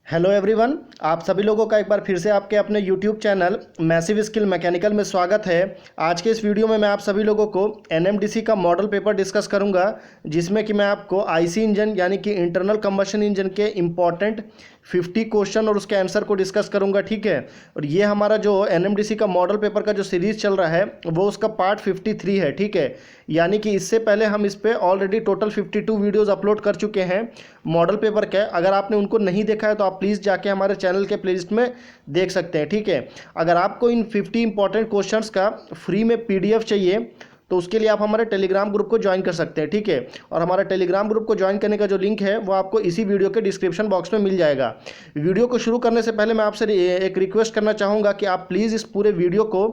Hello everyone, आप सभी लोगों का एक बार फिर से आपके अपने YouTube channel massive skill mechanical में स्वागत है। आज के इस वीडियो में मैं आप सभी लोगों को एनएमडीसी का मॉडल पेपर डिस्कस करूंगा, जिसमें कि मैं आपको आईसी इंजन यानी कि इंटरनल कंबशन इंजन के इम्पॉर्टेंट 50 क्वेश्चन और उसके आंसर को डिस्कस करूंगा। ठीक है, और ये हमारा जो एनएमडीसी का मॉडल पेपर का जो सीरीज़ चल रहा है वो उसका पार्ट 53 है। ठीक है, यानी कि इससे पहले हम इस पर ऑलरेडी टोटल 52 वीडियोज़ अपलोड कर चुके हैं मॉडल पेपर के। अगर आपने उनको नहीं देखा है तो आप प्लीज़ जाके हमारे चैनल के प्लेलिस्ट में देख सकते हैं। ठीक है, अगर आपको इन 50 इंपॉर्टेंट क्वेश्चंस का फ्री में पीडीएफ चाहिए तो उसके लिए आप हमारे टेलीग्राम ग्रुप को ज्वाइन कर सकते हैं। ठीक है, और हमारा टेलीग्राम ग्रुप को ज्वाइन करने का जो लिंक है वो आपको इसी वीडियो के डिस्क्रिप्शन बॉक्स में मिल जाएगा। वीडियो को शुरू करने से पहले मैं आपसे एक रिक्वेस्ट करना चाहूँगा कि आप प्लीज़ इस पूरे वीडियो को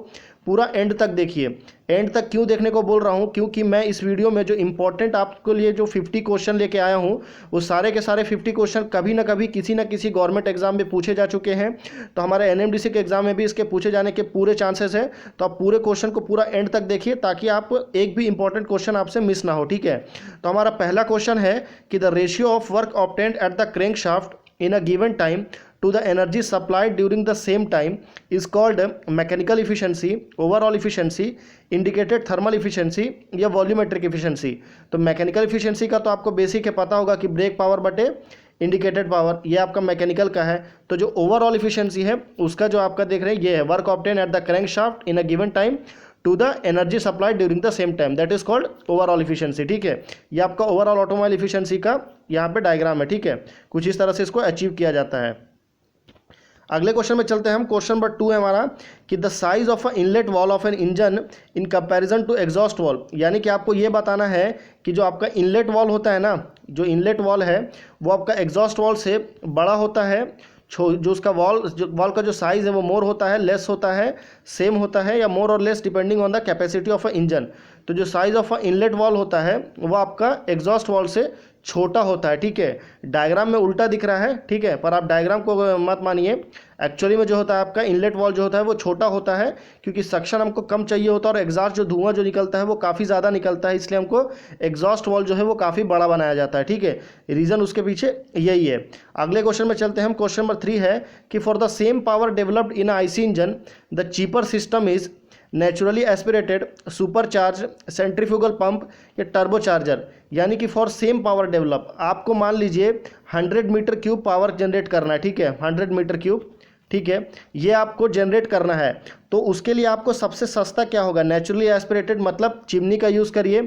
पूरा एंड तक देखिए। एंड तक क्यों देखने को बोल रहा हूँ, क्योंकि मैं इस वीडियो में जो इंपॉर्टेंट आपके लिए जो 50 क्वेश्चन लेके आया हूँ वो सारे के सारे 50 क्वेश्चन कभी ना कभी किसी ना किसी गवर्नमेंट एग्जाम में पूछे जा चुके हैं। तो हमारे एनएमडीसी के एग्जाम में भी इसके पूछे जाने के पूरे चांसेस हैं। तो आप पूरे क्वेश्चन को पूरा एंड तक देखिए ताकि आप एक भी इंपॉर्टेंट क्वेश्चन आपसे मिस ना हो। ठीक है, तो हमारा पहला क्वेश्चन है कि the ratio of work obtained eight the crank shaft in a given time to the energy supplied during the same time is called mechanical efficiency, overall efficiency, indicated thermal efficiency या volumetric efficiency। तो mechanical efficiency का तो आपको basic है, पता होगा कि break power बटे इंडिकेटेड पावर, ये आपका मैकेनिकल का है। तो जो ओवरऑल इफिशियंसी है उसका जो आपका देख रहे हैं ये है work obtain at the crankshaft in a given time to the energy supplied during the same time, that is called overall efficiency. ठीक है, ये आपका ओवरऑल ऑटोमोबाइल इफिशियंसी का यहाँ पे डायग्राम है। ठीक है, कुछ इस तरह से इसको अचीव किया जाता है। अगले क्वेश्चन में चलते हैं हम। क्वेश्चन नंबर 2 है हमारा कि the size of a inlet valve of an engine in comparison to exhaust valve, यानी कि आपको ये बताना है कि जो आपका इनलेट वॉल होता है ना, जो इनलेट वॉल है वो आपका एग्जॉस्ट वॉल से बड़ा होता है, जो उसका वॉल का जो साइज़ है वो मोर होता है, लेस होता है, सेम होता है, या मोर और less depending on the capacity of a engine. तो जो size of a inlet wall होता है वो आपका एग्जॉस्ट वॉल से छोटा होता है। ठीक है, डायग्राम में उल्टा दिख रहा है। ठीक है, पर आप डायग्राम को मत मानिए, एक्चुअली में जो होता है आपका इनलेट वॉल जो होता है वो छोटा होता है, क्योंकि सक्शन हमको कम चाहिए होता है और एग्जॉस्ट जो धुआं जो निकलता है वो काफ़ी ज़्यादा निकलता है, इसलिए हमको एग्जॉस्ट वॉल जो है वो काफ़ी बड़ा बनाया जाता है। ठीक है, रीज़न उसके पीछे यही है। अगले क्वेश्चन में चलते हैं हम। क्वेश्चन नंबर 3 है कि for the same power developed in IC engine the cheaper system is naturally aspirated, supercharge, centrifugal pump या टर्बोचार्जर। यानी कि फॉर सेम पावर डेवलप, आपको मान लीजिए 100 मीटर क्यूब पावर जनरेट करना है। ठीक है, 100 मीटर क्यूब, ठीक है, ये आपको जनरेट करना है। तो उसके लिए आपको सबसे सस्ता क्या होगा, नेचुरली एस्पिरेटेड मतलब चिमनी का यूज़ करिए,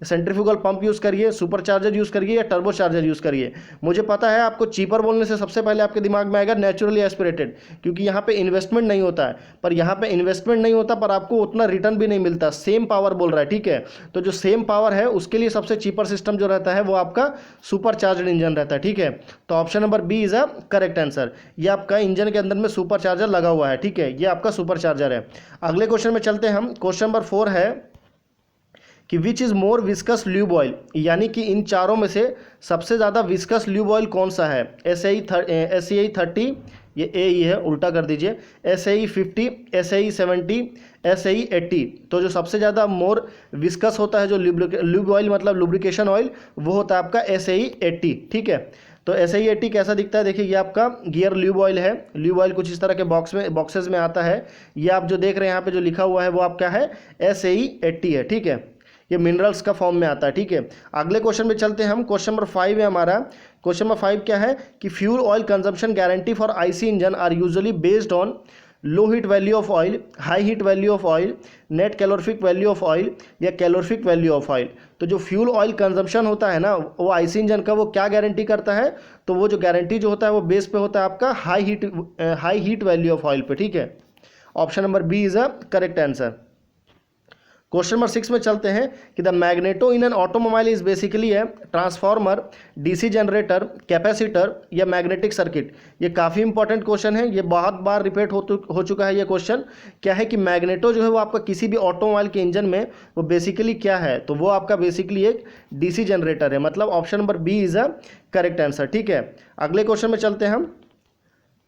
सेंट्रीफ्यूगल पंप यूज़ करिए, सुपरचार्जर यूज़ करिए या टर्बोचार्जर यूज़ करिए। मुझे पता है आपको चीपर बोलने से सबसे पहले आपके दिमाग में आएगा नेचुरली एस्पिरेटेड, क्योंकि यहाँ पे इन्वेस्टमेंट नहीं होता है। पर यहाँ पे इन्वेस्टमेंट नहीं होता पर आपको उतना रिटर्न भी नहीं मिलता, सेम पावर बोल रहा है। ठीक है, तो जो सेम पावर है उसके लिए सबसे चीपर सिस्टम जो रहता है वो आपका सुपरचार्जड इंजन रहता है। ठीक है, तो option number B is a correct answer. ये आपका इंजन के अंदर में सुपरचार्जर लगा हुआ है। ठीक है, ये आपका सुपरचार्जर है। अगले क्वेश्चन में चलते हैं हम। क्वेश्चन नंबर 4 है कि which is more viscous lube oil, यानी कि इन चारों में से सबसे ज़्यादा विस्कस ल्यूब ऑयल कौन सा है। SAE 30, ये AE है, उल्टा कर दीजिए, SAE 50, SAE 70, SAE 80। तो जो सबसे ज़्यादा मोर विस्कस होता है जो ल्यूब ऑयल मतलब लुब्रिकेशन ऑयल, वो होता है आपका SAE 80। ठीक है, तो SAE 80 कैसा दिखता है, देखिए ये आपका गियर ल्यूब ऑयल है। ल्यूब ऑयल कुछ इस तरह के बॉक्सेस में आता है। ये आप जो देख रहे हैं यहाँ पे जो लिखा हुआ है वो आपका है SAE 80 है। ठीक है, ये मिनरल्स का फॉर्म में आता है। ठीक है, अगले क्वेश्चन में चलते हैं हम। क्वेश्चन नंबर 5 है हमारा। क्वेश्चन नंबर 5 क्या है कि fuel oil consumption guarantee for IC engine are usually based on low heat value of oil, high heat value of oil, net calorific value of oil या कैलोरीफिक वैल्यू ऑफ ऑयल। तो जो fuel oil consumption होता है ना वो IC engine का, वो क्या गारंटी करता है, तो वो जो गारंटी जो होता है वो बेस पे होता है आपका high heat value of oil पे। ठीक है, option number B is a correct answer. Question number 6 में चलते हैं कि the magneto in an automobile is basically है ट्रांसफार्मर, डीसी जनरेटर, कैपेसिटर या मैग्नेटिक सर्किट। ये काफ़ी इंपॉर्टेंट क्वेश्चन है, ये बहुत बार रिपीट हो चुका है। ये क्वेश्चन क्या है कि मैग्नेटो जो है वो आपका किसी भी ऑटोमोबाइल के इंजन में वो बेसिकली क्या है, तो वो आपका बेसिकली एक डीसी जनरेटर है, मतलब option number B is a correct answer. ठीक है, अगले क्वेश्चन में चलते हैं हम।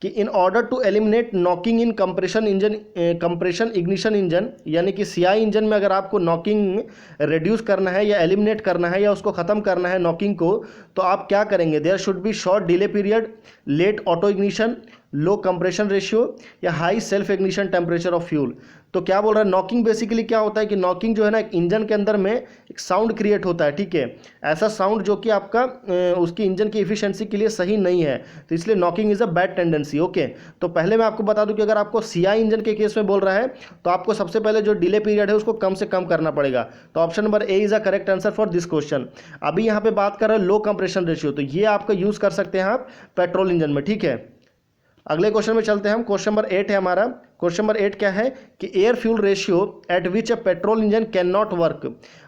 कि in order to eliminate knocking in compression ignition engine, यानी कि सीआई इंजन में अगर आपको नॉकिंग रिड्यूस करना है या एलिमिनेट करना है या उसको ख़त्म करना है नॉकिंग को, तो आप क्या करेंगे? There should be short delay period, late auto ignition, low compression ratio या high self ignition temperature of fuel. तो क्या बोल रहा है? नॉकिंग बेसिकली क्या होता है कि नॉकिंग जो है ना, एक इंजन के अंदर में एक साउंड क्रिएट होता है, ठीक है, ऐसा साउंड जो कि आपका उसकी इंजन की इफिशिएंसी के लिए सही नहीं है, तो इसलिए knocking is a bad tendency. Okay, तो पहले मैं आपको बता दूं कि अगर आपको सीआई इंजन के केस में बोल रहा है तो आपको सबसे पहले जो डिले पीरियड है उसको कम से कम करना पड़ेगा। तो option number A is a correct answer for this question. अभी यहाँ पे बात कर रहे हैं लो कंप्रेशन रेशियो, तो ये आपका यूज़ कर सकते हैं आप पेट्रोल इंजन में, ठीक है। अगले क्वेश्चन में चलते हैं हम। क्वेश्चन नंबर 8 है हमारा। क्वेश्चन नंबर 8 क्या है कि air fuel ratio at which a petrol engine can not work,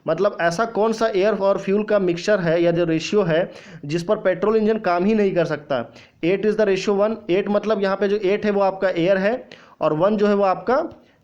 मतलब ऐसा कौन सा एयर और फ्यूल का मिक्सचर है या जो रेशियो है जिस पर पेट्रोल इंजन काम ही नहीं कर सकता। 8 इज़ द रेशियो 1। 8 मतलब यहाँ पे जो 8 है वो आपका एयर है और 1 जो है वो आपका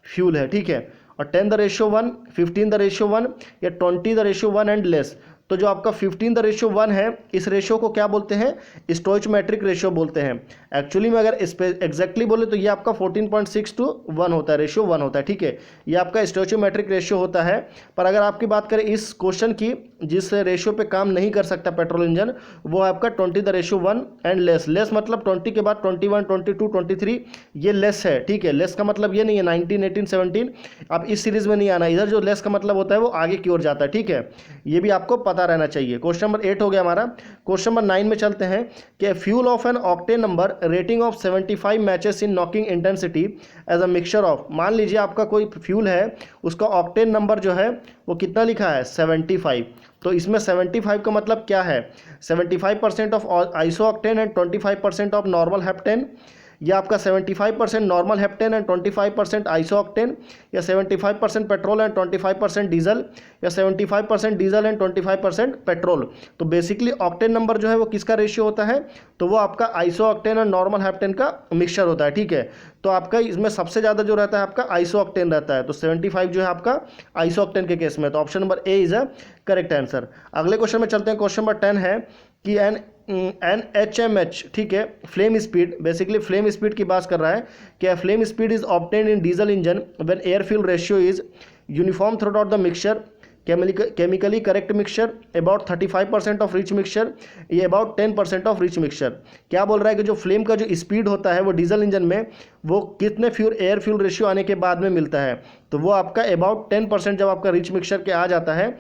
फ्यूल है, ठीक है। और 10 द रेशियो 1, 15 द रेशियो 1 या 20 द रेशियो 1 एंड लेस। तो जो आपका 15 द रेशियो 1 है, इस रेशियो को क्या बोलते हैं? स्टोइचोमेट्रिक रेशियो बोलते हैं। एक्चुअली में अगर एग्जैक्टली बोले तो ये आपका 14.6:1 होता है, रेशियो 1 होता है, ठीक है। ये आपका स्टोइचोमेट्रिक रेशियो होता है। पर अगर आपकी बात करें इस क्वेश्चन की, जिस रेशियो पे काम नहीं कर सकता पेट्रोल इंजन, वो आपका 20 the ratio 1 and less. Less मतलब 20 के बाद 21, 22, 23 ये लेस है, ठीक है। लेस का मतलब ये नहीं है 19, 18, 17, अब इस सीरीज में नहीं आना। इधर जो लेस का मतलब होता है वो आगे की ओर जाता है, ठीक है। ये भी आपको पता रहना चाहिए। क्वेश्चन नंबर 8 हो गया हमारा। क्वेश्चन नंबर 9 में चलते हैं कि fuel of an octane number rating of 75 matches in knocking intensity as a mixture of. मान लीजिए आपका कोई फ्यूल है, उसका ऑक्टेन नंबर जो है वो कितना लिखा है? 75। तो इसमें 75 का मतलब क्या है? 75% of iso octane and 25% of normal heptane, या आपका 75% normal heptane and 25% iso octane, या 75% पेट्रोल एंड 25% डीजल, या 75% डीजल एंड 25% पेट्रोल। तो बेसिकली ऑक्टेन नंबर जो है वो किसका रेशियो होता है? तो वो आपका आइसो ऑक्टेन और नॉर्मल हेप्टेन का मिक्सचर होता है, ठीक है। तो आपका इसमें सबसे ज़्यादा जो रहता है आपका आइसो ऑक्टेन रहता है, तो 75 जो है आपका आइसो ऑक्टेन के केस में। तो option number A is a correct answer. अगले क्वेश्चन में चलते हैं। क्वेश्चन नंबर 10 है कि NHMH, ठीक है, flame speed, basically flame speed की बात कर रहा है कि flame speed is obtained in diesel engine when air fuel ratio is uniform through out the mixture, chemically correct mixture, about 35% of rich mixture, ये अबाउट 10% ऑफ रिच मिक्सचर। क्या बोल रहा है कि जो फ्लेम का जो स्पीड होता है वो डीजल इंजन में वो कितने एयर फ्यूल रेशियो आने के बाद में मिलता है? तो वो आपका अबाउट 10% जब आपका रिच मिक्सचर के आ जाता है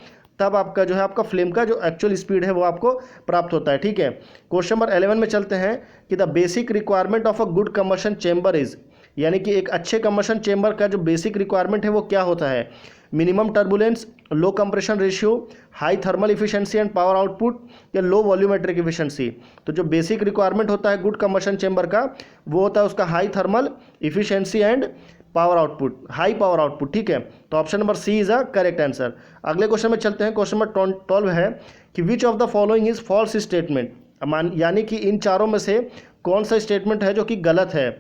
तब आपका जो है आपका फ्लेम का जो एक्चुअल स्पीड है वो आपको प्राप्त होता है, ठीक है। क्वेश्चन नंबर 11 में चलते हैं कि the basic requirement of a good combustion chamber is, यानी कि एक अच्छे कंबशन चेंबर का जो बेसिक रिक्वायरमेंट है वो क्या होता है? Minimum turbulence, low compression ratio, high thermal efficiency and power output, या लो वॉल्यूमेट्रिक इफिशिएंसी। तो जो बेसिक रिक्वायरमेंट होता है गुड कंबशन चेंबर का वो होता है उसका high thermal efficiency and power output, high power output, ठीक है। तो option number C is a correct answer. अगले क्वेश्चन में चलते हैं। क्वेश्चन नंबर 12 है कि which of the following is false statement, यानी कि इन चारों में से कौन सा स्टेटमेंट है जो कि गलत है?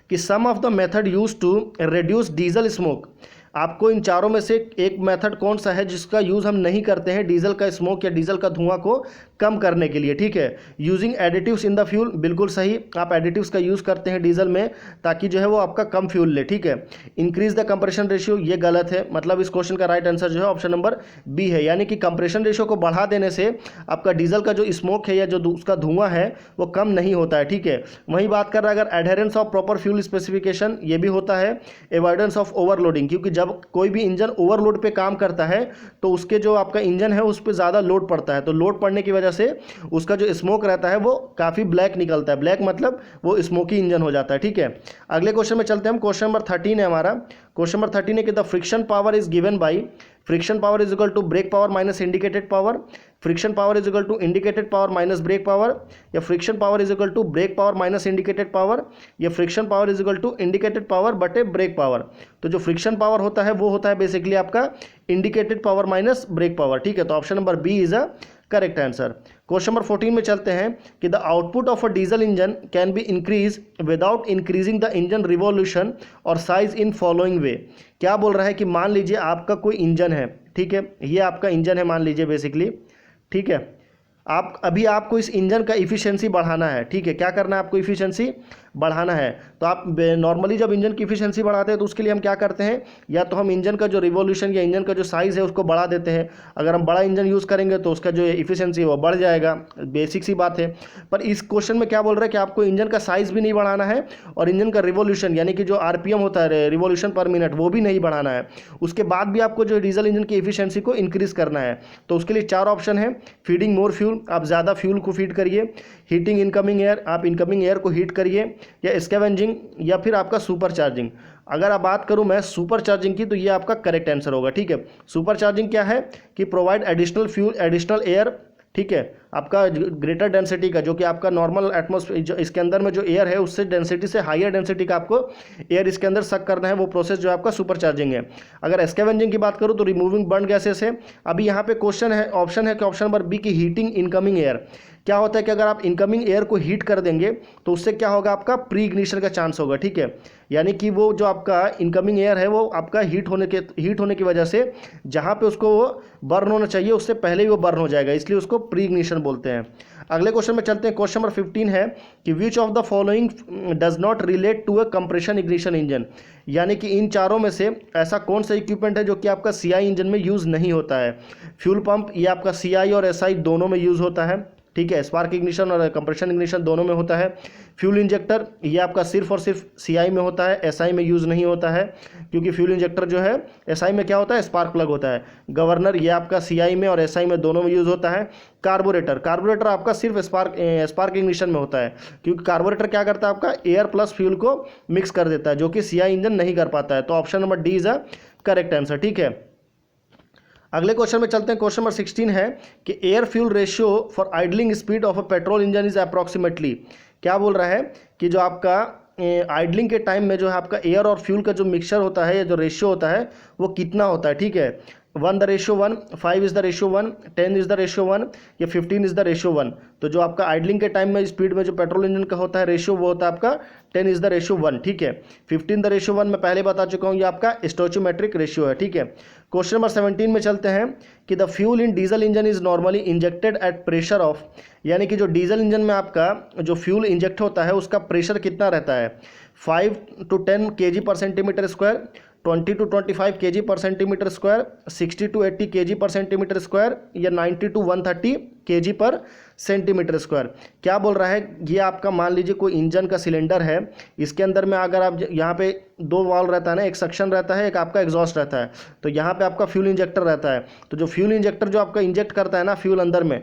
कि some of the method use to reduce diesel smoke, आपको इन चारों में से एक मेथड कौन सा है जिसका यूज़ हम नहीं करते हैं डीजल का स्मोक या डीजल का धुआं को कम करने के लिए, ठीक है। Using additives in the fuel, बिल्कुल सही, आप एडिटिव्स का यूज़ करते हैं डीजल में ताकि जो है वो आपका कम फ्यूल ले, ठीक है। इंक्रीज द कंप्रेशन रेशियो, ये गलत है, मतलब इस क्वेश्चन का राइट आंसर जो है ऑप्शन नंबर बी है, यानी कि कंप्रेशन रेशियो को बढ़ा देने से आपका डीजल का जो स्मोक है या जो उसका धुआं है वो कम नहीं होता है, ठीक है। वहीं बात कर रहा है अगर adherence of proper fuel specification, ये भी होता है। एवॉइडेंस ऑफ ओवरलोडिंग, क्योंकि जब कोई भी इंजन ओवरलोड पे काम करता है तो उसके जो आपका इंजन है उस पर ज़्यादा लोड पड़ता है, तो लोड पड़ने की वजह से उसका जो स्मोक रहता है वो काफ़ी ब्लैक निकलता है। ब्लैक मतलब वो स्मोकी इंजन हो जाता है, ठीक है। अगले क्वेश्चन में चलते हैं हम। क्वेश्चन नंबर 13 है हमारा। क्वेश्चन नंबर 13 है कि the friction power is given by, friction power is equal to brake power minus indicated power, friction power is equal to indicated power minus brake power, या friction power is equal to brake power minus indicated power, या friction power is equal to indicated power बटे brake power. तो जो friction power होता है वो होता है बेसिकली आपका indicated power minus brake power, ठीक है। तो option number B is a correct answer. Question number 14 में चलते हैं कि the output of a diesel engine can be increase without increasing the engine revolution और साइज इन फॉलोइंग वे। क्या बोल रहा है कि मान लीजिए आपका कोई इंजन है, ठीक है, ये आपका इंजन है मान लीजिए बेसिकली, ठीक है। आपको इस इंजन का इफिशियंसी बढ़ाना है, ठीक है। क्या करना है आपको? इफिशियंसी बढ़ाना है तो आप नॉर्मली जब इंजन की इफिशिएंसी बढ़ाते हैं तो उसके लिए हम क्या करते हैं, या तो हम इंजन का जो रिवॉल्यूशन या इंजन का जो साइज़ है उसको बढ़ा देते हैं। अगर हम बड़ा इंजन यूज़ करेंगे तो उसका जो इफिशिएंसी है वो बढ़ जाएगा, बेसिक सी बात है। पर इस क्वेश्चन में क्या बोल रहा है कि आपको इंजन का साइज़ भी नहीं बढ़ाना है और इंजन का रिवॉल्यूशन यानी कि जो आरपीएम होता है, रिवॉल्यूशन पर मिनट, वो भी नहीं बढ़ाना है। उसके बाद भी आपको जो डीजल इंजन की एफिशिएंसी को इंक्रीज़ करना है। तो उसके लिए 4 ऑप्शन है। फीडिंग मोर फ्यूल, आप ज़्यादा फ्यूल को फीड करिए। हीटिंग इनकमिंग एयर, आप इनकमिंग एयर को हीट करिए। या स्कैवेंजिंग, या फिर आपका सुपर चार्जिंग। अगर आप बात करूं मैं सुपर चार्जिंग की तो ये आपका करेक्ट आंसर होगा। ठीक है, सुपर चार्जिंग क्या है कि provide additional fuel, additional air, ठीक है, आपका ग्रेटर डेंसिटी का, जो कि आपका नॉर्मल एटमॉस्फेयर जो इसके अंदर में जो एयर है उससे डेंसिटी से हायर डेंसिटी का आपको एयर इसके अंदर सक करना है, वो प्रोसेस जो आपका सुपर चार्जिंग है। अगर स्कैवेंजिंग की बात करूँ तो रिमूविंग बर्न गैसेस है। अभी यहाँ पे क्वेश्चन है, ऑप्शन है कि ऑप्शन नंबर बी की हीटिंग इनकमिंग एयर। क्या होता है कि अगर आप इनकमिंग एयर को हीट कर देंगे तो उससे क्या होगा, आपका प्री इग्निशन का चांस होगा। ठीक है, यानी कि वो जो आपका इनकमिंग एयर है वो आपका हीट होने की वजह से जहाँ पे उसको वो बर्न होना चाहिए उससे पहले ही वो बर्न हो जाएगा, इसलिए उसको प्री इग्निशन बोलते हैं। अगले क्वेश्चन में चलते हैं। क्वेश्चन नंबर 15 है कि which of the following does not relate to a compression ignition engine. यानी कि इन चारों में से ऐसा कौन सा इक्विपमेंट है जो कि आपका सीआई इंजन में यूज़ नहीं होता है। फ्यूल पंप, ये आपका सीआई और एसआई दोनों में यूज़ होता है। ठीक है, स्पार्क इग्निशन और कंप्रेशन इग्निशन दोनों में होता है। फ्यूल इंजेक्टर, ये आपका सिर्फ और सिर्फ सीआई में होता है, एसआई में यूज़ नहीं होता है, क्योंकि फ्यूल इंजेक्टर जो है एसआई में क्या होता है, स्पार्क प्लग होता है। गवर्नर, ये आपका सीआई में और एसआई में दोनों में यूज़ होता है। कार्बोरेटर, कार्बोरेटर आपका सिर्फ स्पार्क इग्निशन में होता है, क्योंकि कार्बोरेटर क्या करता है, आपका एयर प्लस फ्यूल को मिक्स कर देता है, जो कि सीआई इंजन नहीं कर पाता है। तो option number D is a correct answer. ठीक है, अगले क्वेश्चन में चलते हैं। क्वेश्चन नंबर 16 है कि air fuel ratio for idling speed of a petrol engine is approximately. क्या बोल रहा है कि जो आपका आइडलिंग के टाइम में जो है आपका एयर और फ्यूल का जो मिक्सचर होता है या जो रेशियो होता है वो कितना होता है। ठीक है, 1:1, 5 is the ratio 1, 10 is the ratio 1 या 15 इज़ द रेशियो 1। तो जो आपका आइडलिंग के टाइम में स्पीड में जो पेट्रोल इंजन का होता है रेशियो वो होता है आपका 10 इज़ द रेशियो 1। ठीक है, 15 द रेशियो 1 मैं पहले बता चुका हूँ, ये आपका स्टोइचियोमेट्रिक रेशियो है। ठीक है, क्वेश्चन नंबर 17 में चलते हैं कि the fuel in diesel engine is normally injected at pressure of. यानी कि जो डीजल इंजन में आपका जो फ्यूल इंजेक्ट होता है उसका प्रेशर कितना रहता है, 5 to 10 kg पर सेंटीमीटर स्क्वायर, 20 to 25 kg पर सेंटीमीटर स्क्वायर, 60 to 80 kg पर सेंटीमीटर स्क्वायर या 90 to 130 kg पर सेंटीमीटर स्क्वायर। क्या बोल रहा है, ये आपका मान लीजिए कोई इंजन का सिलेंडर है, इसके अंदर में अगर आप यहाँ पे 2 वाल्व रहता है ना, एक सक्शन रहता है, एक आपका एग्जॉस्ट रहता है। तो यहाँ पे आपका फ्यूल इंजेक्टर रहता है, तो जो फ्यूल इंजेक्टर जो आपका इंजेक्ट करता है ना फ्यूल अंदर में,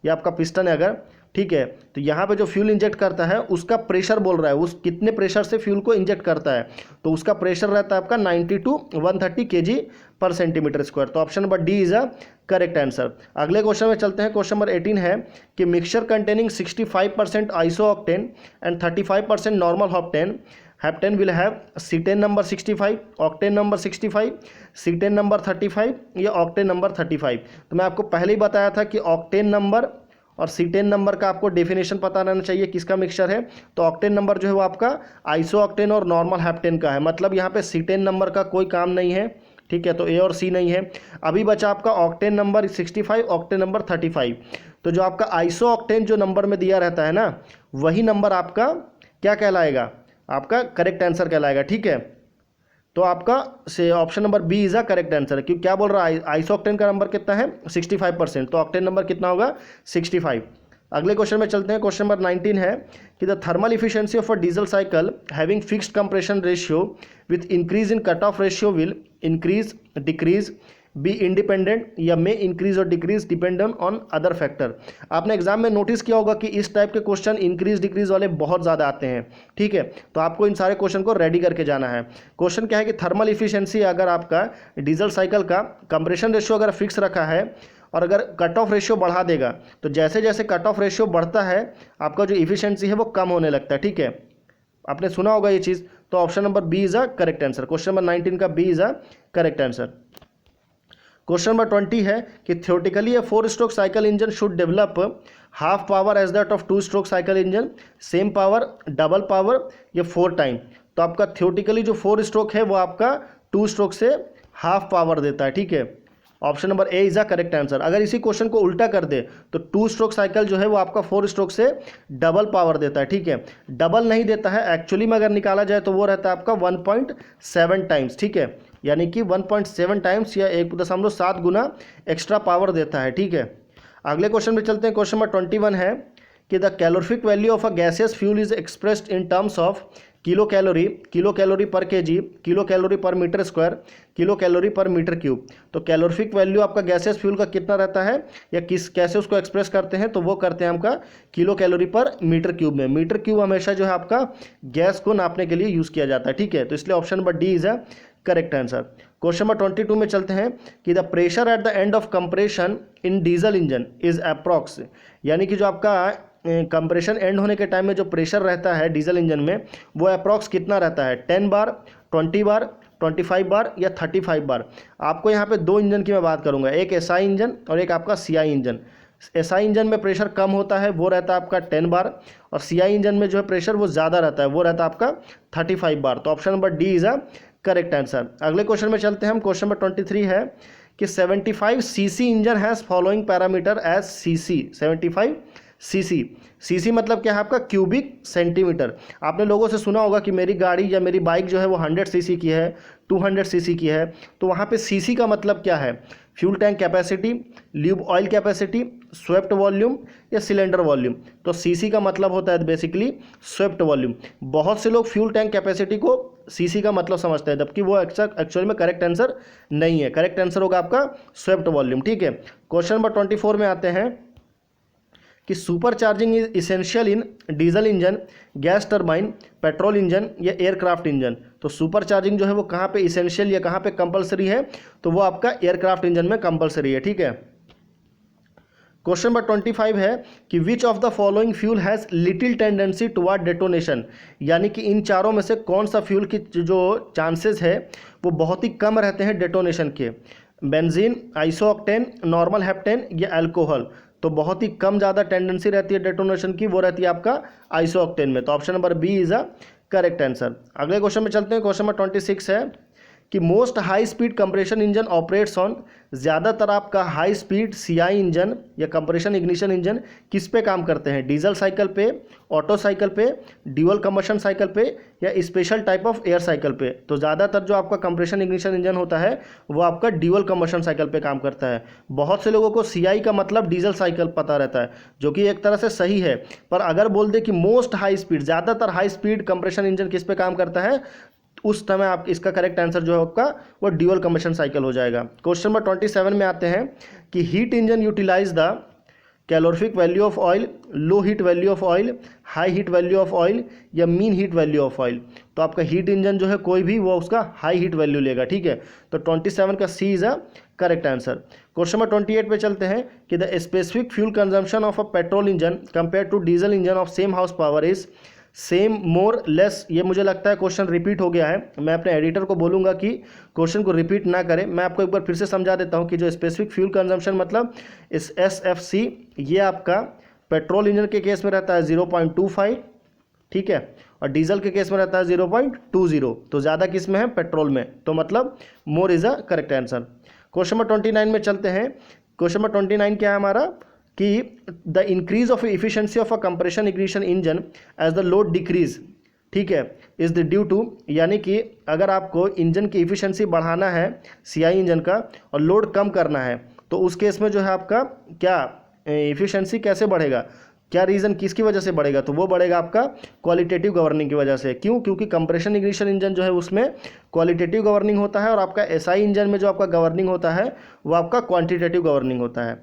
ये आपका पिस्टन है अगर, ठीक है, तो यहाँ पे जो फ्यूल इंजेक्ट करता है उसका प्रेशर बोल रहा है, उस कितने प्रेशर से फ्यूल को इंजेक्ट करता है, तो उसका प्रेशर रहता है आपका 90 to 130 kg पर सेंटीमीटर स्क्वायर। तो option number D is a correct answer. अगले क्वेश्चन में चलते हैं। क्वेश्चन नंबर 18 है कि mixture containing 65% isooctane and 35% normal octane, heptane will have cetane number 65, octane number 65, cetane number 35 या ऑक्टेन नंबर 35। तो मैं आपको पहले ही बताया था कि ऑक्टेन नंबर और सीटेन नंबर का आपको डेफिनेशन पता रहना चाहिए किसका मिक्सचर है। तो ऑक्टेन नंबर जो है वो आपका आइसो ऑक्टेन और नॉर्मल हेप्टेन का है, मतलब यहाँ पे सीटेन नंबर का कोई काम नहीं है। ठीक है, तो ए और सी नहीं है। अभी बचा आपका ऑक्टेन नंबर 65, ऑक्टेन नंबर 35। तो जो आपका आइसो ऑक्टेन जो नंबर में दिया रहता है ना, वही नंबर आपका क्या कहलाएगा, आपका करेक्ट आंसर कहलाएगा। ठीक है, तो आपका से option number B is a correct answer है। क्योंकि क्या बोल रहा है, आइसोक्टेन का नंबर कितना है 65%, तो ऑक्टेन नंबर कितना होगा 65। अगले क्वेश्चन में चलते हैं। क्वेश्चन नंबर 19 है कि the thermal efficiency of a diesel cycle having fixed compression ratio with increase in cut off ratio will increase, decrease, be independent या मे इंक्रीज और decrease dependent on other factor. आपने exam में notice किया होगा कि इस type के question increase decrease वाले बहुत ज़्यादा आते हैं। ठीक है, तो आपको इन सारे क्वेश्चन को रेडी करके जाना है। क्वेश्चन क्या है कि थर्मल इफिशिएंसी अगर आपका डीजल साइकिल का कंप्रेशन रेशियो अगर फिक्स रखा है और अगर कट ऑफ रेशियो बढ़ा देगा, तो जैसे जैसे कट ऑफ रेशियो बढ़ता है आपका जो इफिशिएंसी है वो कम होने लगता है। ठीक है, आपने सुना होगा ये चीज़। तो option number B is a correct answer. Question number 19 का B is a correct answer. Question number 20 है कि theoretically a 4 stroke cycle engine should develop half power as that of 2 stroke cycle engine, same power, double power या 4 time. तो आपका theoretically जो 4 stroke है वो आपका 2 स्ट्रोक से हाफ पावर देता है। ठीक है, option number A is a correct answer. अगर इसी क्वेश्चन को उल्टा कर दे तो 2 स्ट्रोक साइकिल जो है वो आपका 4 स्ट्रोक से डबल पावर देता है, ठीक है। डबल नहीं देता है, एक्चुअली में अगर निकाला जाए तो वो रहता है आपका 1.7 टाइम्स, ठीक है, यानी कि 1.7 टाइम्स या 1.7 गुना एक्स्ट्रा पावर देता है, ठीक है। अगले क्वेश्चन में चलते हैं। क्वेश्चन नंबर 21 है कि the calorific value of a gaseous fuel is expressed in terms of kilo calorie पर केजी, किलो कैलोरी पर मीटर स्क्वायर, किलो कैलोरी पर मीटर क्यूब। तो कैलोरीफिक वैल्यू आपका गैसियस फ्यूल का कितना रहता है या कैसे उसको एक्सप्रेस करते हैं, तो वो करते हैं आपका किलो कैलोरी पर मीटर क्यूब में। मीटर क्यूब हमेशा जो है आपका गैस को नापने के लिए यूज़ किया जाता है, ठीक है। तो इसलिए option number D is a correct answer. Question number 22 में चलते हैं कि the pressure at the end of compression in diesel engine is approx, यानी कि जो आपका कंप्रेशन एंड होने के टाइम में जो प्रेशर रहता है डीजल इंजन में वो अप्रॉक्स कितना रहता है, 10 बार, 20 बार, 25 बार या 35 बार। आपको यहाँ पे 2 इंजन की मैं बात करूँगा, एक एसआई इंजन और एक आपका सीआई इंजन। एसआई इंजन में प्रेशर कम होता है, वो रहता है आपका 10 बार, और सीआई इंजन में जो है प्रेशर वो ज़्यादा रहता है, वो रहता है आपका 35 बार। तो option number D is a correct answer. अगले क्वेश्चन में चलते हैं हम। क्वेश्चन नंबर 23 है कि 75 CC engine has following parameter as CC. 75 CC, CC मतलब क्या है आपका क्यूबिक सेंटीमीटर। आपने लोगों से सुना होगा कि मेरी गाड़ी या मेरी बाइक जो है वो 100 सीसी की है, 200 सीसी की है। तो वहाँ पे सीसी का मतलब क्या है, fuel tank capacity, lube oil capacity, swept volume या सिलेंडर वॉल्यूम। तो सीसी का मतलब होता है बेसिकली स्वेप्ट वॉल्यूम। बहुत से लोग फ्यूल टैंक कैपेसिटी को सीसी का मतलब समझते हैं, जबकि वो एक्चुअल में करेक्ट आंसर नहीं है। करेक्ट आंसर होगा आपका स्वेप्ट वॉल्यूम, ठीक है। क्वेश्चन नंबर 24 में आते हैं कि super charging is essential in diesel engine, gas turbine, petrol engine या एयरक्राफ्ट इंजन। तो सुपर चार्जिंग जो है वो कहाँ पे इसेंशियल या कहाँ पे कंपलसरी है, तो वो आपका एयरक्राफ्ट इंजन में कंपलसरी है, ठीक है। क्वेश्चन नंबर 25 है कि which of the following fuel has little tendency toward detonation, यानी कि इन चारों में से कौन सा फ्यूल की जो चांसेस है वो बहुत ही कम रहते हैं डेटोनेशन के। बेंजीन, आइसोऑक्टेन, नॉर्मल हेप्टेन या अल्कोहल। तो बहुत ही कम ज़्यादा टेंडेंसी रहती है डेटोनेशन की, वो रहती है आपका आइसोऑक्टेन में। तो option number B is a correct answer. अगले क्वेश्चन में चलते हैं। क्वेश्चन नंबर 26 है कि most high speed compression engine operates on, ज़्यादातर आपका हाई स्पीड सीआई इंजन या कंप्रेशन इग्निशन इंजन किस पे काम करते हैं, डीजल साइकिल पे, ऑटो साइकिल पे, ड्यूअल कंबशन साइकिल पे या special type of air cycle पे। तो ज़्यादातर जो आपका कंप्रेशन इग्निशन इंजन होता है वो आपका ड्यूअल कंबशन साइकिल पे काम करता है। बहुत से लोगों को सीआई का मतलब डीजल साइकिल पता रहता है, जो कि एक तरह से सही है, पर अगर बोल दे कि मोस्ट हाई स्पीड, ज़्यादातर हाई स्पीड कंप्रेशन इंजन किस पे काम करता है, उस समय आप इसका करेक्ट आंसर जो है आपका वो ड्यूअल कंबशन साइकिल हो जाएगा। क्वेश्चन नंबर 27 में आते हैं कि heat engine utilise the calorific value of oil, low heat value of oil, high heat value of oil या mean heat value of oil. तो आपका हीट इंजन जो है कोई भी वो उसका हाई हीट वैल्यू लेगा, ठीक है। तो 27 का C is a correct answer. Question number 28 पे चलते हैं कि the specific fuel consumption of a petrol engine compare to diesel engine of same house power is same, more, less. ये मुझे लगता है क्वेश्चन रिपीट हो गया है, मैं अपने एडिटर को बोलूँगा कि क्वेश्चन को रिपीट ना करें। मैं आपको एक बार फिर से समझा देता हूँ कि जो स्पेसिफिक फ्यूल कंजम्पशन मतलब इस SFC, ये आपका पेट्रोल इंजन के केस में रहता है 0.25, ठीक है, और डीजल के केस में रहता है 0.20। तो ज़्यादा किस में है, पेट्रोल में, तो मतलब मोर is a correct answer. Question number 29 में चलते हैं। क्वेश्चन नंबर 29 क्या है हमारा कि the increase of efficiency of a compression ignition engine as the load decrease, ठीक है, इज द ड्यू टू, यानी कि अगर आपको इंजन की इफिशिएंसी बढ़ाना है सीआई इंजन का और लोड कम करना है, तो उस केस में जो है आपका क्या इफिशिएंसी कैसे बढ़ेगा, क्या रीज़न किसकी वजह से बढ़ेगा, तो वो बढ़ेगा आपका क्वालिटेटिव गवर्निंग की वजह से। क्यों, क्योंकि कंप्रेशन इग्निशन इंजन जो है उसमें क्वालिटेटिव गवर्निंग होता है और आपका एसआई इंजन में जो आपका गवर्निंग होता है वो आपका क्वांटिटेटिव गवर्निंग होता है।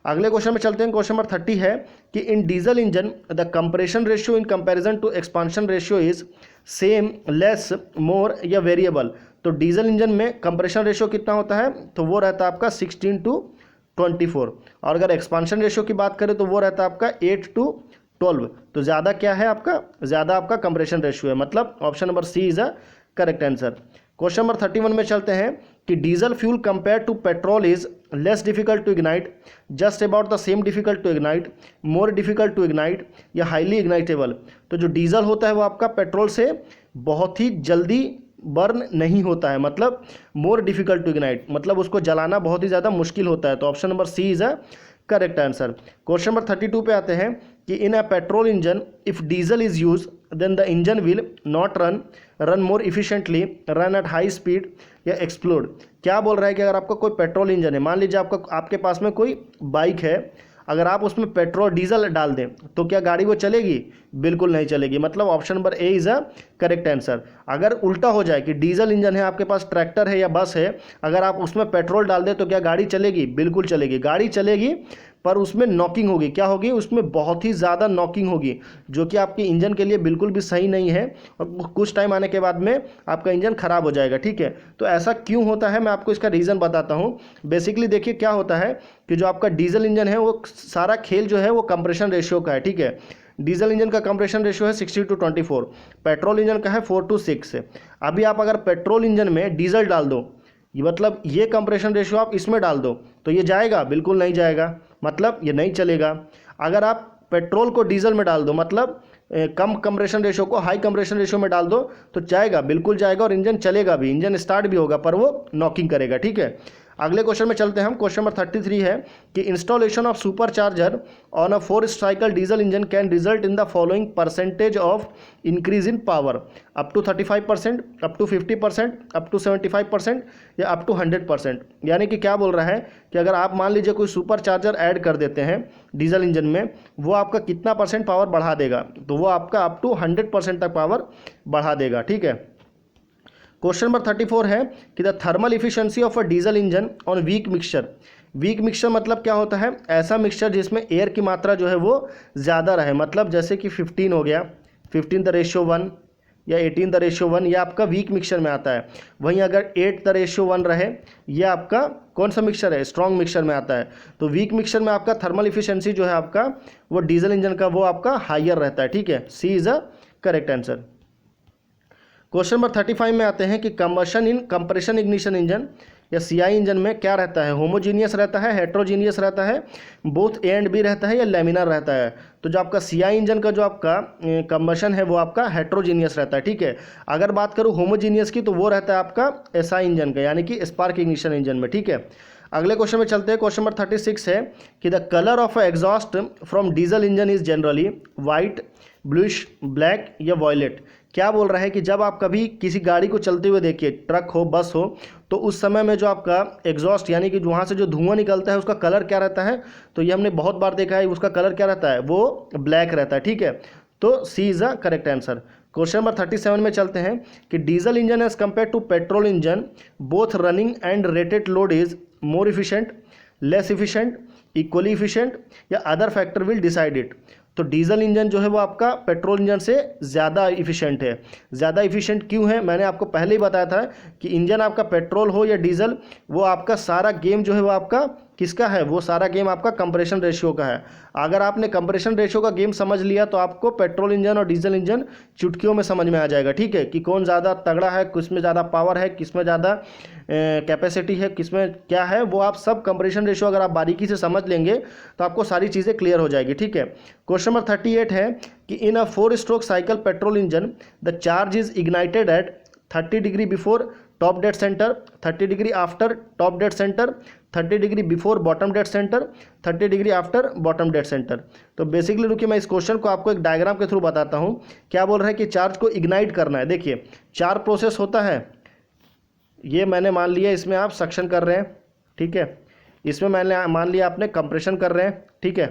अगले क्वेश्चन में चलते हैं। क्वेश्चन नंबर 30 है कि in diesel engine the compression ratio in comparison to expansion ratio is same, less, more या वेरिएबल। तो डीजल इंजन में कंप्रेशन रेशियो कितना होता है, तो वो रहता है आपका 16:24, और अगर एक्सपांशन रेशियो की बात करें तो वो रहता है आपका 8:12। तो ज़्यादा क्या है आपका, ज़्यादा आपका कंप्रेशन रेशियो है, मतलब option number C is a correct answer. Question number 31 में चलते हैं कि diesel fuel compare to petrol is less difficult to ignite, just about the same difficult to ignite, more difficult to ignite या highly ignitable. तो जो diesel होता है वो आपका पेट्रोल से बहुत ही जल्दी बर्न नहीं होता है, मतलब मोर डिफिकल्ट टू इग्नाइट, मतलब उसको जलाना बहुत ही ज़्यादा मुश्किल होता है। तो option number C is a correct answer. Question number 32 पे आते हैं कि in a petrol engine if diesel is use then the engine will not run more efficiently, run at high speed या एक्सप्लोड। क्या बोल रहा है कि अगर आपका कोई पेट्रोल इंजन है, मान लीजिए आपके पास में कोई बाइक है, अगर आप उसमें पेट्रोल डीजल डाल दें तो क्या गाड़ी वो चलेगी? बिल्कुल नहीं चलेगी, मतलब option number A is a correct answer. अगर उल्टा हो जाए कि डीजल इंजन है, आपके पास ट्रैक्टर है या बस है, अगर आप उसमें पेट्रोल डाल दें तो क्या गाड़ी चलेगी? बिल्कुल चलेगी, गाड़ी चलेगी, पर उसमें नॉकिंग होगी। क्या होगी? उसमें बहुत ही ज़्यादा नॉकिंग होगी, जो कि आपके इंजन के लिए बिल्कुल भी सही नहीं है, और कुछ टाइम आने के बाद में आपका इंजन ख़राब हो जाएगा। ठीक है, तो ऐसा क्यों होता है मैं आपको इसका रीज़न बताता हूँ। बेसिकली देखिए क्या होता है कि जो आपका डीजल इंजन है वो सारा खेल जो है वो कंप्रेशन रेशियो का है। ठीक है, डीजल इंजन का कंप्रेशन रेशियो है 60:24, पेट्रोल इंजन का है 4:6। अभी आप अगर पेट्रोल इंजन में डीजल डाल दो, ये मतलब ये कंप्रेशन रेशियो आप इसमें डाल दो तो ये जाएगा? बिल्कुल नहीं जाएगा, मतलब ये नहीं चलेगा। अगर आप पेट्रोल को डीजल में डाल दो, मतलब कम कंप्रेशन रेशियो को हाई कंप्रेशन रेशियो में डाल दो तो जाएगा? बिल्कुल जाएगा, और इंजन चलेगा भी, इंजन स्टार्ट भी होगा, पर वो नॉकिंग करेगा। ठीक है, अगले क्वेश्चन में चलते हैं हम। क्वेश्चन नंबर 33 है कि installation of supercharger on a 4 cycle diesel engine can result in the following percentage of increase in power, up to 35%, up to 50%, up to 75% या अप टू 100%। यानी कि क्या बोल रहा है कि अगर आप मान लीजिए कोई सुपर चार्जर ऐड कर देते हैं डीजल इंजन में, वो आपका कितना परसेंट पावर बढ़ा देगा? तो वो आपका अप टू 100% तक पावर बढ़ा देगा। ठीक है, क्वेश्चन नंबर 34 है कि the thermal efficiency of a diesel engine on weak mixture. Weak mixture मतलब क्या होता है? ऐसा मिक्सचर जिसमें एयर की मात्रा जो है वो ज़्यादा रहे, मतलब जैसे कि 15 हो गया, 15:1 या 18:1, ये आपका वीक मिक्सचर में आता है। वहीं अगर 8:1 रहे, ये आपका कौन सा मिक्सचर है? स्ट्रॉन्ग मिक्सचर में आता है। तो वीक मिक्सचर में आपका थर्मल इफिशिएंसी जो है आपका वो डीजल इंजन का वो आपका हाइयर रहता है। ठीक है, C is a correct answer. Question number 35 में आते हैं कि combustion in compression ignition engine या सीआई इंजन में क्या रहता है? होमोजीनियस रहता है, हेट्रोजीनियस रहता है, बोथ ए एंड बी रहता है, या लैमिनर रहता है? तो जो आपका सीआई इंजन का जो आपका कंबशन है वो आपका हेट्रोजीनियस रहता है। ठीक है, अगर बात करूँ होमोजीनियस की तो वो रहता है आपका एसआई इंजन का, यानी कि स्पार्क इग्निशन इंजन में। ठीक है, अगले क्वेश्चन में चलते हैं। क्वेश्चन नंबर 36 है कि the colour of exhaust from diesel engine is generally white, bluish, black या वॉयलेट। क्या बोल रहा है कि जब आप कभी किसी गाड़ी को चलते हुए देखिए, ट्रक हो, बस हो, तो उस समय में जो आपका एग्जॉस्ट यानी कि वहाँ से जो धुआं निकलता है उसका कलर क्या रहता है? तो ये हमने बहुत बार देखा है, उसका कलर क्या रहता है? वो ब्लैक रहता है। ठीक है, तो C is a correct answer. Question number 37 में चलते हैं कि diesel engine as compare to petrol engine both running and rated load is more efficient, less efficient, equally efficient या other factor will decide it. तो diesel engine जो है वो आपका पेट्रोल इंजन से ज़्यादा इफिशिएंट है। ज़्यादा इफिशिएंट क्यों है? मैंने आपको पहले ही बताया था कि इंजन आपका पेट्रोल हो या डीजल, वो आपका सारा गेम जो है वो आपका किसका है? वो सारा गेम आपका कंप्रेशन रेशियो का है। अगर आपने कंप्रेशन रेशियो का गेम समझ लिया तो आपको पेट्रोल इंजन और डीजल इंजन चुटकियों में समझ में आ जाएगा। ठीक है, कि कौन ज़्यादा तगड़ा है, किसमें ज़्यादा पावर है, किसमें ज़्यादा कैपेसिटी है, किसमें क्या है, वो आप सब कंप्रेशन रेशियो अगर आप बारीकी से समझ लेंगे तो आपको सारी चीज़ें क्लियर हो जाएगी। ठीक है, क्वेश्चन नंबर 38 है कि in a 4 stroke cycle petrol engine the charge is ignited at 30 degree before top dead centre, 30 degree after top dead centre, 30 degree before bottom dead centre, 30 degree after bottom dead centre. तो basically रुकिए मैं इस question को आपको एक diagram के through बताता हूँ। क्या बोल रहा है कि चार्ज को इग्नाइट करना है। देखिए 4 प्रोसेस होता है, ये मैंने मान लिया इसमें आप सक्शन कर रहे हैं। ठीक है, इसमें मैंने मान लिया आपने कंप्रेशन कर रहे हैं। ठीक है,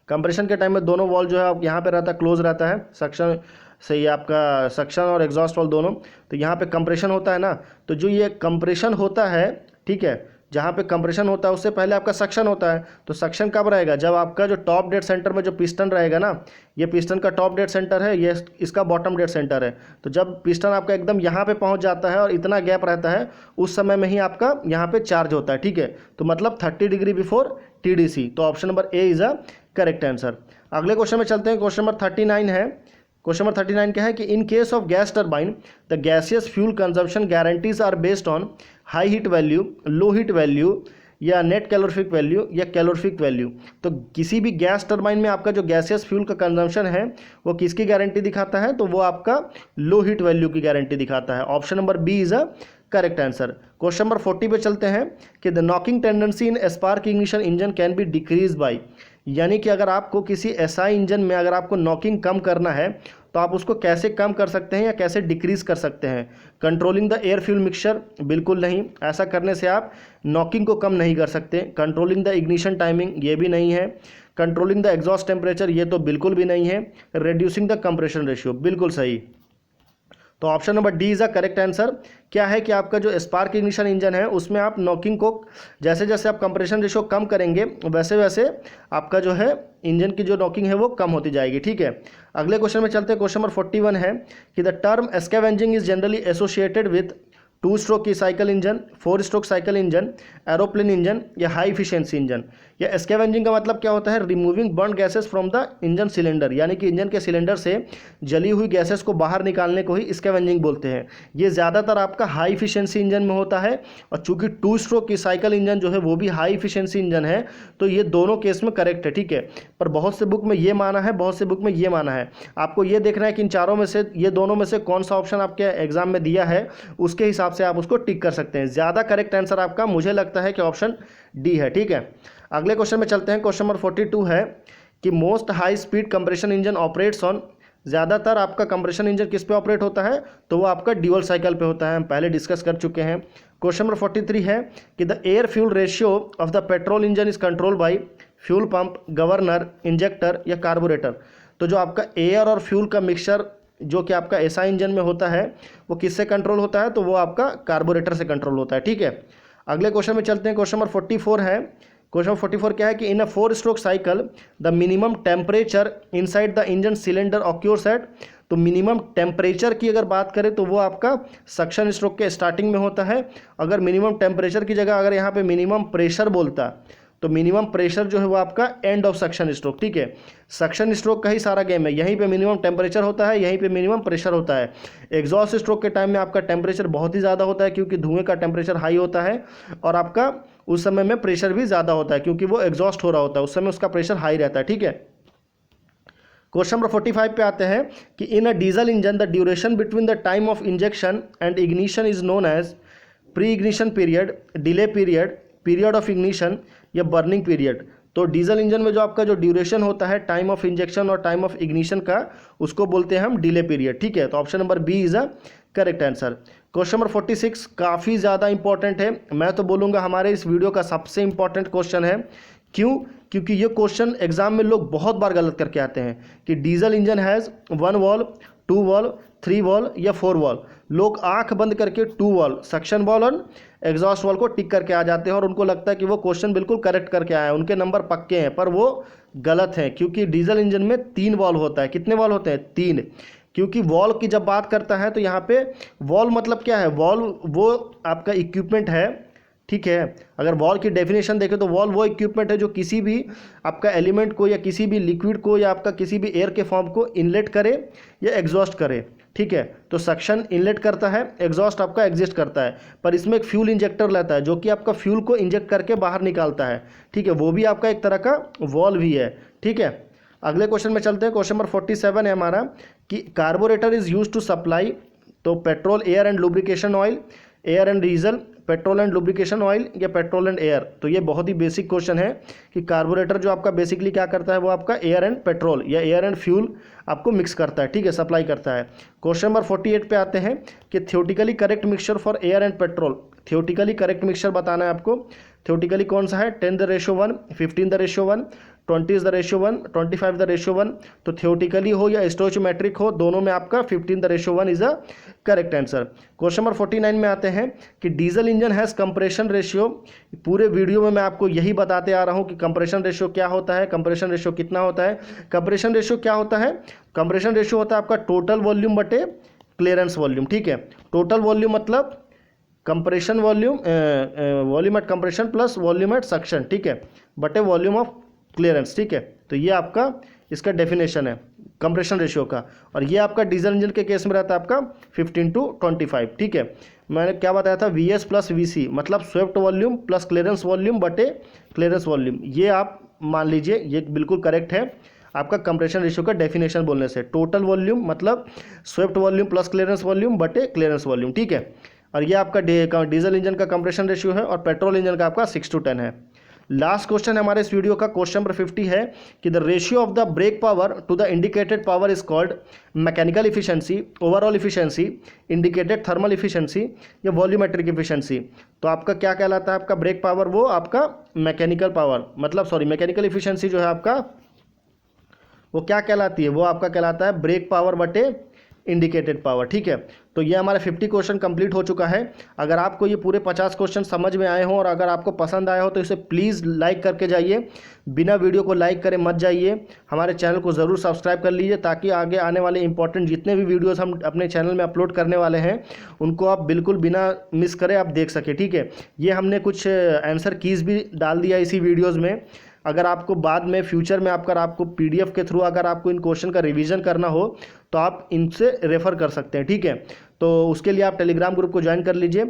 कंप्रेशन के टाइम में दोनों वॉल जो है आप यहाँ पे रहता है, क्लोज रहता है, सक्शन से ये आपका सक्शन और एग्जॉस्ट वॉल दोनों। तो यहाँ पे कंप्रेशन होता है ना, तो जो ये कंप्रेशन होता है, ठीक है, जहाँ पे कंप्रेशन होता है उससे पहले आपका सक्शन होता है। तो सक्शन कब रहेगा? जब आपका जो टॉप डेड सेंटर में जो पिस्टन रहेगा ना, ये पिस्टन का टॉप डेड सेंटर है, ये इसका बॉटम डेड सेंटर है। तो जब पिस्टन आपका एकदम यहाँ पे पहुँच जाता है और इतना गैप रहता है, उस समय में ही आपका यहाँ पे चार्ज होता है। ठीक है, तो मतलब 30 डिग्री बिफोर TDC। तो option number A is a correct answer. अगले क्वेश्चन में चलते हैं। क्वेश्चन नंबर 39 है। क्वेश्चन नंबर 39 क्या है कि in case of gas turbine the gaseous fuel consumption guarantees are based on high heat value, low heat value या net calorific value या कैलोरीफिक वैल्यू। तो किसी भी गैस टरबाइन में आपका जो गैसियस फ्यूल का कंजम्पशन है वो किसकी गारंटी दिखाता है, तो वो आपका लो हीट वैल्यू की गारंटी दिखाता है। Option number B is a correct answer. Question number 40 पे चलते हैं कि the knocking tendency in spark ignition engine can be decrease by, यानी कि अगर आपको किसी एसआई इंजन में अगर आपको नॉकिंग कम करना है तो आप उसको कैसे कम कर सकते हैं या कैसे डिक्रीज कर सकते हैं। Controlling the air fuel mixture, बिल्कुल नहीं, ऐसा करने से आप नॉकिंग को कम नहीं कर सकते। कंट्रोलिंग द इग्निशन टाइमिंग, ये भी नहीं है। कंट्रोलिंग द एग्जॉस्ट टेम्परेचर, ये तो बिल्कुल भी नहीं है। रिड्यूसिंग द कंप्रेशन रेशियो, बिल्कुल सही। तो option number D is a correct answer. क्या है कि आपका जो स्पार्क इग्निशन इंजन है उसमें आप नॉकिंग को जैसे जैसे आप कंप्रेशन रेशियो कम करेंगे वैसे वैसे आपका जो है इंजन की जो नॉकिंग है वो कम होती जाएगी, ठीक है। अगले क्वेश्चन में चलते हैं। क्वेश्चन नंबर 41 है कि the term scavenging is generally associated with 2 stroke की cycle engine, 4 stroke cycle engine, aeroplane engine या हाई इफिशिएंसी इंजन। या स्कैवेंजिंग का मतलब क्या होता है, removing burn gases from the engine cylinder, यानी कि इंजन के सिलेंडर से जली हुई गैसेस को बाहर निकालने को ही स्कैवेंजिंग बोलते हैं। ये ज़्यादातर आपका हाई इफिशिएंसी इंजन में होता है, और चूंकि 2 स्ट्रोक की साइकिल इंजन जो है वो भी हाई इफिशिएंसी इंजन है, तो ये दोनों केस में करेक्ट है, ठीक है। पर बहुत से बुक में ये माना है, बहुत से बुक में ये माना है। आपको ये देखना है कि इन चारों में से ये दोनों में से कौन सा ऑप्शन आपके एग्जाम में दिया है, उसके हिसाब से आप उसको टिक कर सकते हैं। ज़्यादा करेक्ट आंसर आपका मुझे लगता है कि ऑप्शन डी है, ठीक है। अगले क्वेश्चन में चलते हैं। क्वेश्चन नंबर 42 है कि most high speed compression engine operates on, ज़्यादातर आपका कंप्रेशन इंजन किस पे ऑपरेट होता है, तो वो आपका ड्यूअल साइकिल पे होता है, हम पहले डिस्कस कर चुके हैं। क्वेश्चन नंबर 43 है कि the air fuel ratio of the petrol engine is control by fuel pump, governor, injector या कार्बोरेटर। तो जो आपका एयर और फ्यूल का मिक्सचर जो कि आपका एसआई इंजन में होता है वो किससे कंट्रोल होता है, तो वो आपका कार्बोरेटर से कंट्रोल होता है, ठीक है। अगले क्वेश्चन में चलते हैं। क्वेश्चन नंबर 44 है। क्वेश्चन 44 क्या है कि in a 4 stroke cycle the minimum temperature inside the engine cylinder occurs at. तो मिनिमम टेम्परेचर की अगर बात करें तो वो आपका सक्शन स्ट्रोक के स्टार्टिंग में होता है। अगर मिनिमम टेम्परेचर की जगह अगर यहाँ पे मिनिमम प्रेशर बोलता तो मिनिमम प्रेशर जो है वो आपका एंड ऑफ सक्शन स्ट्रोक, ठीक है। सक्शन स्ट्रोक का ही सारा गेम है, यहीं पे मिनिमम टेम्परेचर होता है, यहीं पे मिनिमम प्रेशर होता है। एग्जॉस्ट स्ट्रोक के टाइम में आपका टेम्परेचर बहुत ही ज़्यादा होता है क्योंकि धुएं का टेम्परेचर हाई होता है, और आपका उस समय में प्रेशर भी ज़्यादा होता है क्योंकि वो एग्जॉस्ट हो रहा होता है, उस समय उसका प्रेशर हाई रहता है, ठीक है। क्वेश्चन नंबर 45 पे आते हैं कि in a diesel engine the duration between the time of injection and ignition is known as pre ignition period, delay period, period of ignition या बर्निंग पीरियड। तो डीजल इंजन में जो आपका जो ड्यूरेशन होता है टाइम ऑफ इंजेक्शन और time of ignition का, उसको बोलते हैं हम डिले पीरियड, ठीक है। तो option number B is a correct answer. Question number 46 काफ़ी ज़्यादा इंपॉर्टेंट है, मैं तो बोलूँगा हमारे इस वीडियो का सबसे इंपॉर्टेंट क्वेश्चन है। क्यों? क्योंकि ये क्वेश्चन एग्जाम में लोग बहुत बार गलत करके आते हैं कि diesel engine has 1 valve, 2 valve, 3 valve या 4 वॉल्व। लोग आंख बंद करके 2 वॉल्व, सक्शन वॉल्व और एग्जॉस्ट वॉल्व को टिक करके आ जाते हैं और उनको लगता है कि वो क्वेश्चन बिल्कुल करेक्ट करके आए हैं, उनके नंबर पक्के हैं, पर वो गलत हैं। क्योंकि डीजल इंजन में 3 वॉल्व होता है। कितने वॉल्व होते हैं? 3। क्योंकि वॉल्व की जब बात करता है तो यहाँ पे वॉल्व मतलब क्या है, वॉल्व वो आपका इक्विपमेंट है, ठीक है। अगर वॉल्व की डेफिनेशन देखें तो वॉल्व वो इक्विपमेंट है जो किसी भी आपका एलिमेंट को या किसी भी लिक्विड को या आपका किसी भी एयर के फॉर्म को इनलेट करे या एग्जॉस्ट करे, ठीक है। तो सक्शन इनलेट करता है, एग्जॉस्ट आपका एग्जिस्ट करता है, पर इसमें एक फ्यूल इंजेक्टर रहता है जो कि आपका फ्यूल को इंजेक्ट करके बाहर निकालता है, ठीक है। वो भी आपका एक तरह का वॉल्व ही है, ठीक है। अगले क्वेश्चन में चलते हैं। क्वेश्चन नंबर 47 है हमारा कि carburettor is use to supply, तो petrol, air and lubrication oil, air and diesel, petrol and lubrication oil या पेट्रोल एंड एयर। तो ये बहुत ही बेसिक क्वेश्चन है कि कार्बोरेटर जो आपका बेसिकली क्या करता है, वो आपका एयर एंड पेट्रोल या एयर एंड फ्यूल आपको मिक्स करता है, ठीक है, सप्लाई करता है। क्वेश्चन नंबर 48 पे आते हैं कि theoretically correct mixture for air and petrol. Theoretically correct mixture बताना है आपको। थियोटिकली कौन सा है? 10:1, 15:1, 20:1, 25:1। तो थियोटिकली हो या स्टोइचोमेट्रिक हो, दोनों में आपका 15:1 is a correct answer. Question number 49 में आते हैं कि diesel engine has compression ratio. पूरे वीडियो में मैं आपको यही बताते आ रहा हूँ कि कंप्रेशन रेशियो क्या होता है, कंप्रेशन रेशियो कितना होता है। कंप्रेशन रेशियो क्या होता है? कंप्रेशन रेशियो होता है आपका टोटल वॉल्यूम बटे क्लियरेंस वॉल्यूम, ठीक है। टोटल वॉल्यूम मतलब compression volume, volume at compression plus volume at suction, ठीक है, बटे वॉल्यूम ऑफ क्लियरेंस, ठीक है। तो ये आपका इसका डेफिनेशन है। कंप्रेशन रेशियो का। और ये आपका डीजल इंजन के केस में रहता है आपका 15:25, ठीक है। मैंने क्या बताया था, VS प्लस VC मतलब swept volume plus clearance volume बटे क्लियरेंस वॉल्यूम, ये आप मान लीजिए, ये बिल्कुल करेक्ट है आपका कंप्रेशन रेशियो का डेफिनेशन बोलने से। टोटल वॉल्यूम मतलब swept volume plus clearance volume बटे क्लियरेंस वॉल्यूम, ठीक है। और ये आपका डीजल इंजन का कंप्रेशन रेशियो है और पेट्रोल इंजन का आपका 6:10 है। लास्ट क्वेश्चन है हमारे इस वीडियो का, क्वेश्चन नंबर 50 है कि the ratio of the brake power to the indicated power is called mechanical efficiency, overall efficiency, indicated thermal efficiency या वॉल्यूमेट्रिक इफिशिएंसी। तो आपका क्या कहलाता है, आपका ब्रेक पावर वो आपका मैकेनिकल पावर मतलब सॉरी मैकेनिकल इफिशिएंसी जो है आपका वो क्या कहलाती है, वो आपका कहलाता है ब्रेक पावर बटे इंडिकेटेड पावर, ठीक है। तो ये हमारा 50 क्वेश्चन कंप्लीट हो चुका है। अगर आपको ये पूरे 50 क्वेश्चन समझ में आए हों और अगर आपको पसंद आया हो तो इसे प्लीज़ लाइक करके जाइए, बिना वीडियो को लाइक करे मत जाइए। हमारे चैनल को ज़रूर सब्सक्राइब कर लीजिए ताकि आगे आने वाले इंपॉर्टेंट जितने भी वीडियोज़ हम अपने चैनल में अपलोड करने वाले हैं उनको आप बिल्कुल बिना मिस करें आप देख सकें, ठीक है। ये हमने कुछ आंसर कीज़ भी डाल दिया इसी वीडियोज़ में। अगर आपको बाद में फ्यूचर में आपको PDF के थ्रू अगर आपको इन क्वेश्चन का रिवीजन करना हो तो आप इनसे रेफ़र कर सकते हैं, ठीक है। तो उसके लिए आप टेलीग्राम ग्रुप को ज्वाइन कर लीजिए।